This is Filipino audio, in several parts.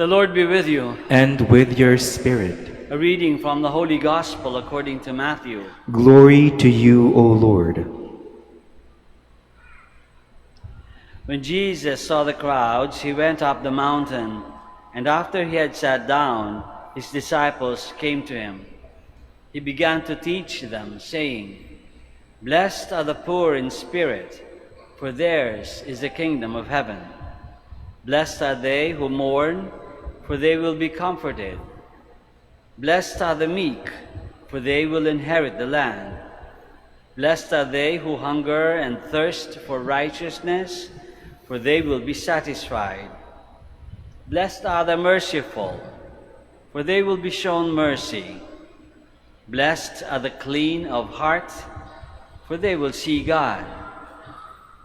The Lord be with you. And with your spirit. A reading from the Holy Gospel according to Matthew. Glory to you, O Lord. When Jesus saw the crowds, he went up the mountain, and after he had sat down, his disciples came to him. He began to teach them, saying, "Blessed are the poor in spirit, for theirs is the kingdom of heaven. Blessed are they who mourn, for they will be comforted. Blessed are the meek, for they will inherit the land. Blessed are they who hunger and thirst for righteousness, for they will be satisfied. Blessed are the merciful, for they will be shown mercy. Blessed are the clean of heart, for they will see God.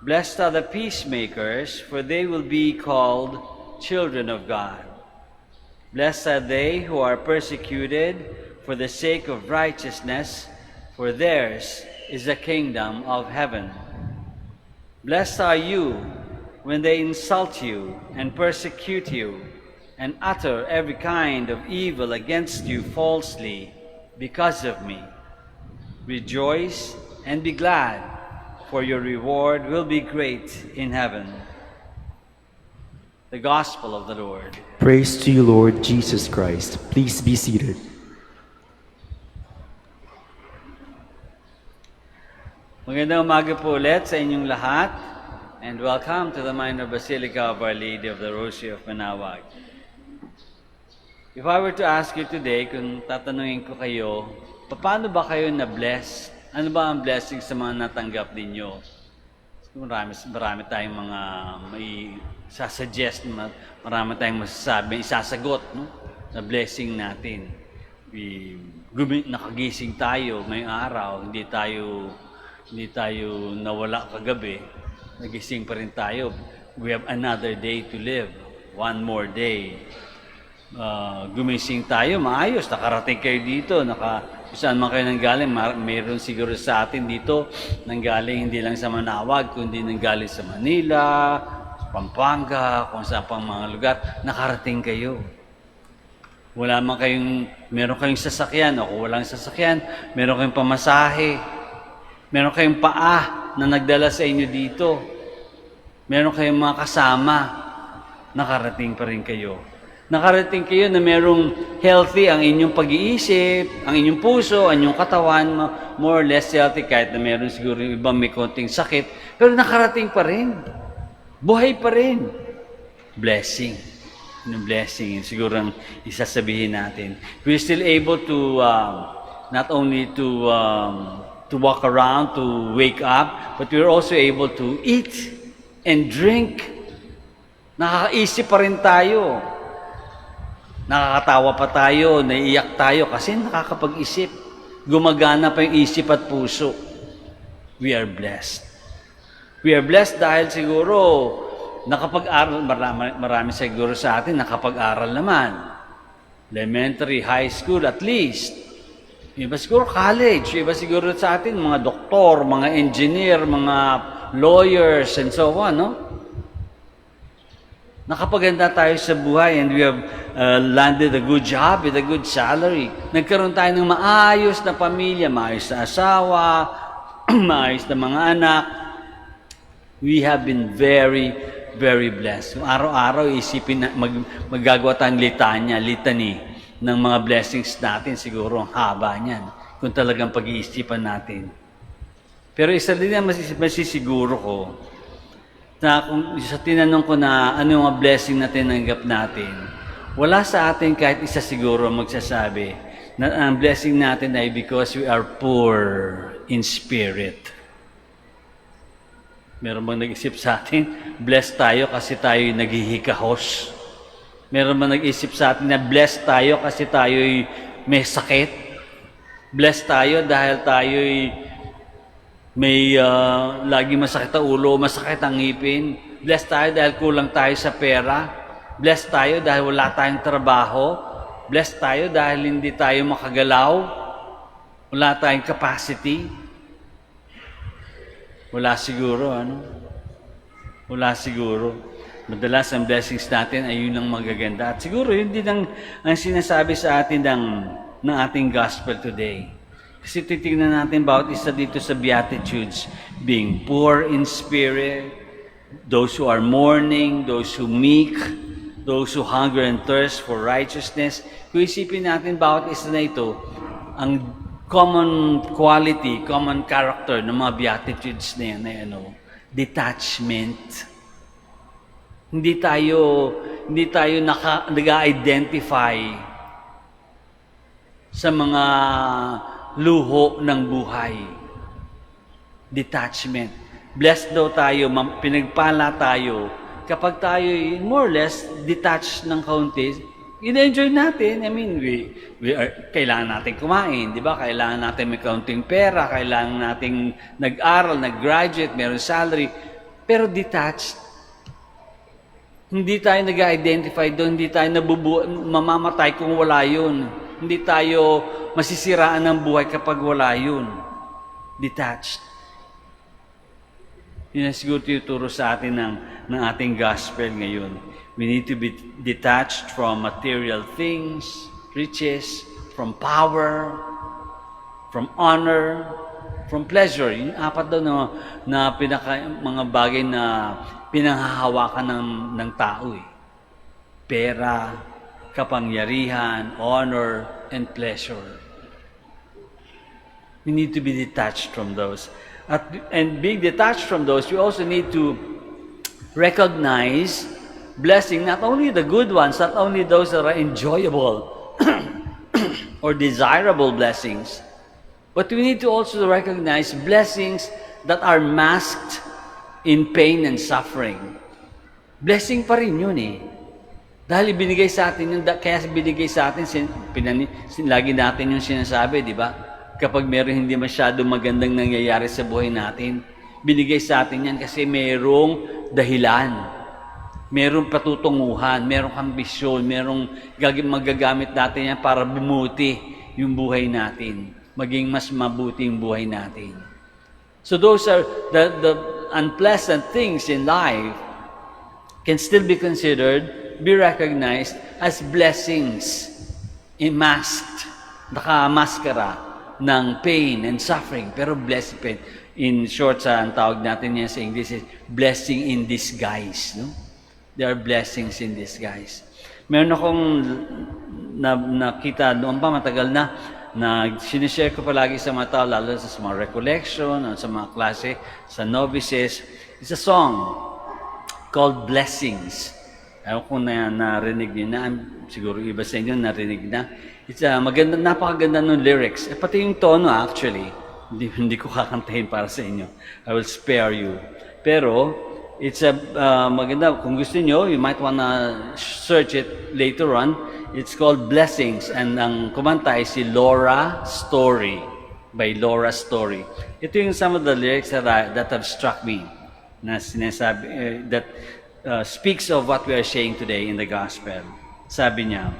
Blessed are the peacemakers, for they will be called children of God. Blessed are they who are persecuted for the sake of righteousness, for theirs is the kingdom of heaven. Blessed are you when they insult you and persecute you and utter every kind of evil against you falsely because of me. Rejoice and be glad, for your reward will be great in heaven." The Gospel of the Lord. Praise to you, Lord Jesus Christ. Please be seated. Magandang umaga po ulit sa inyong lahat, and welcome to the Minor Basilica of Our Lady of the Rosary of Manaoag. If I were to ask you today, kung tatanungin ko kayo, paano ba kayo na-bless? Ano ba ang blessing sa mga natanggap ninyo? Marami tayong mga may sasuggest, marami tayong masasabi, isasagot, no? Na blessing natin. Nakagising tayo ngayong araw, hindi tayo nawala kagabi. Nagising pa rin tayo. We have another day to live. One more day. Gumising tayo, maayos. Nakarating kayo dito. Saan man kayo nanggaling, mayroon siguro sa atin dito nanggaling hindi lang sa Manaoag, kundi nanggaling sa Manila, sa Pampanga, kung saan pang mga lugar. Nakarating kayo. Meron kayong sasakyan, o kung walang sasakyan, meron kayong pamasahe, meron kayong paa na nagdala sa inyo dito, meron kayong mga kasama, nakarating pa rin kayo. Nakarating kayo na merong healthy ang inyong pag-iisip, ang inyong puso, ang inyong katawan, more or less healthy, kahit na meron siguro yung ibang may konting sakit, pero nakarating pa rin. Buhay pa rin. Blessing. Yung blessing, siguro ang isasabihin natin. We're still able to, not only to walk around, to wake up, but we're also able to eat and drink. Nakakaisip pa rin tayo. Nakakatawa pa tayo, naiiyak tayo kasi nakakapag-isip. Gumagana pa yung isip at puso. We are blessed. We are blessed dahil siguro nakapag-aral, marami siguro sa atin nakapag-aral naman. Elementary, high school at least. Iba siguro college, iba siguro sa atin mga doktor, mga engineer, mga lawyers, and so on, no? Nakapaganda tayo sa buhay and we have landed a good job with a good salary. Nagkaroon tayo ng maayos na pamilya, maayos na asawa, maayos na mga anak. We have been very, very blessed. Araw-araw isipin na maggagawa tayong litany ng mga blessings natin. Siguro ang haba niyan kung talagang pag-iisipan natin. Pero isa din ang masisiguro ko, na kung sa tinanong ko na ano yung blessing na tinanggap natin, wala sa atin kahit isa siguro magsasabi na ang blessing natin ay because we are poor in spirit. Meron bang nag-isip sa atin, blessed tayo kasi tayo naghihikahos? Meron bang nag-isip sa atin na blessed tayo kasi tayo may sakit? Blessed tayo dahil tayo may lagi masakit ang ulo, masakit ang ngipin. Blessed tayo dahil kulang tayo sa pera. Blessed tayo dahil wala tayong trabaho. Blessed tayo dahil hindi tayo makagalaw. Wala tayong capacity. Wala siguro, ano? Wala siguro. Madalas ang blessings natin ay yun ang magaganda. At siguro yun din ang sinasabi sa atin ng ating gospel today. Kasi titignan natin bawat isa dito sa Beatitudes, being poor in spirit, those who are mourning, those who meek, those who hunger and thirst for righteousness. Kung isipin natin bawat isa na ito, ang common quality, common character ng mga Beatitudes na yan ay detachment. Hindi tayo nag-identify sa mga luho ng buhay. Detachment. Blessed daw tayo, pinagpala tayo. Kapag tayo more or less detached ng kaunti, in-enjoy natin. I mean, kailangan natin kumain, di ba? Kailangan natin may kaunting pera, kailangan natin nag-aral, nag-graduate, meron salary. Pero detached. Hindi tayo nag-identify doon, hindi tayo mamamatay kung wala yun. Hindi tayo masisiraan ng buhay kapag wala yun. Detached. Yun ang siguro tuturo sa atin ng ating gospel ngayon. We need to be detached from material things, riches, from power, from honor, from pleasure. Yung apat daw na mga bagay na pinanghahawakan ng tao. Pera, kapangyarihan, honor, and pleasure. We need to be detached from those. And being detached from those, we also need to recognize blessing, not only the good ones, not only those that are enjoyable or desirable blessings, but we need to also recognize blessings that are masked in pain and suffering. Blessing pa rin yun eh. Dahil binigay sa atin yun, kaya binigay sa atin, lagi natin yung sinasabi, di ba? Kapag meron hindi masyado magandang nangyayari sa buhay natin, binigay sa atin yan kasi merong dahilan. Merong patutunguhan, merong ambisyon, merong magagamit natin yan para bumuti yung buhay natin. Maging mas mabuti yung buhay natin. So those are the unpleasant things in life can still be considered, be recognized as blessings, masked, nakamaskara ng pain and suffering. Pero blessed pain, in short, ang tawag natin yan sa English is blessing in disguise. No? There are blessings in disguise. Meron akong nakita noon pa matagal na sinishare ko palagi sa mga tao, lalo sa mga recollection, sa mga klase, sa novices. It's a song called Blessings. Ayaw ko na narinig niyo na, siguro iba sa inyo narinig na. It's maganda, napakaganda ng lyrics. Pati yung tono actually, hindi ko kakantahin para sa inyo. I will spare you. Pero, it's maganda. Kung gusto niyo, you might wanna search it later on. It's called Blessings. And ang kumanta ay si Laura Story, by Laura Story. Ito yung some of the lyrics that have struck me, na sinasabi, that speaks of what we are saying today in the gospel. Sabi niya,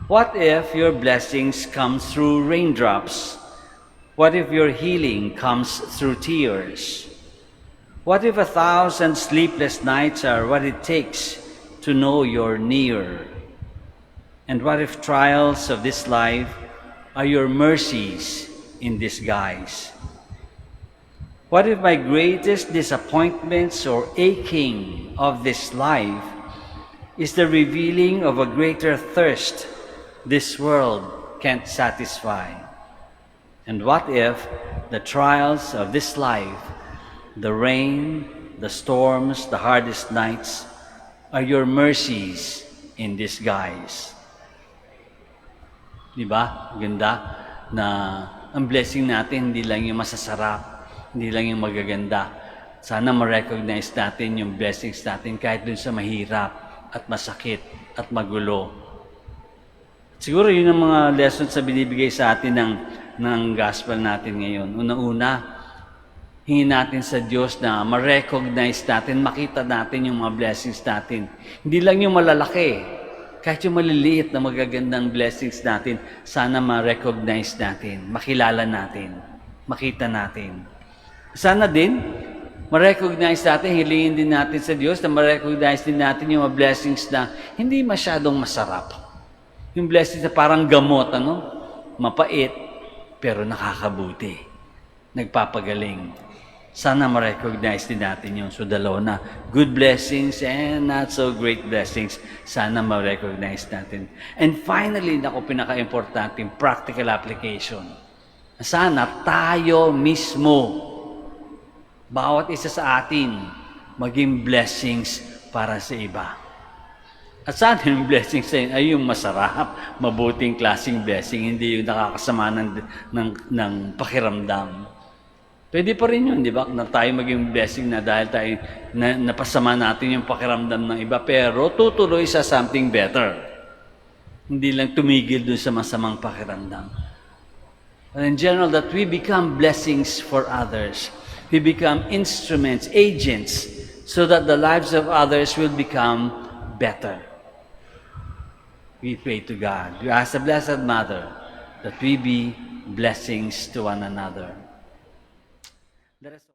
what if your blessings come through raindrops? What if your healing comes through tears? What if 1,000 sleepless nights are what it takes to know you're near? And what if trials of this life are your mercies in disguise? What if my greatest disappointments or aching of this life is the revealing of a greater thirst this world can't satisfy? And what if the trials of this life, the rain, the storms, the hardest nights, are your mercies in disguise? Diba? Ganda na ang blessing natin hindi lang yung masasarap, hindi lang yung magaganda. Sana ma-recognize natin yung blessings natin kahit dun sa mahirap at masakit at magulo. Siguro yun ang mga lessons na binibigay sa atin ng gospel natin ngayon. Una-una, hingin natin sa Diyos na ma-recognize natin, makita natin yung mga blessings natin. Hindi lang yung malalaki, kahit yung maliliit na magagandang blessings natin, sana ma-recognize natin, makilala natin, makita natin. Sana din, ma-recognize natin, hilingin din natin sa Diyos na ma-recognize din natin yung mga blessings na hindi masyadong masarap. Yung blessings na parang gamot, mapait, pero nakakabuti. Nagpapagaling. Sana ma-recognize din natin yun. So, dalawa na. Good blessings and not so great blessings. Sana ma-recognize natin. And finally, pinaka-importante, practical application. Sana tayo mismo, bawat isa sa atin, maging blessings para sa iba. At sana yung blessings ay yung masarap, mabuting klaseng blessing, hindi yung nakakasama ng pakiramdam. Pwede pa rin yun, di ba? Na tayo maging blessing na dahil tayo napasama natin yung pakiramdam ng iba, pero tutuloy sa something better. Hindi lang tumigil dun sa masamang pakiramdam. But in general, that we become blessings for others. We become instruments, agents, so that the lives of others will become better. We pray to God. We ask the Blessed Mother that we be blessings to one another. Let us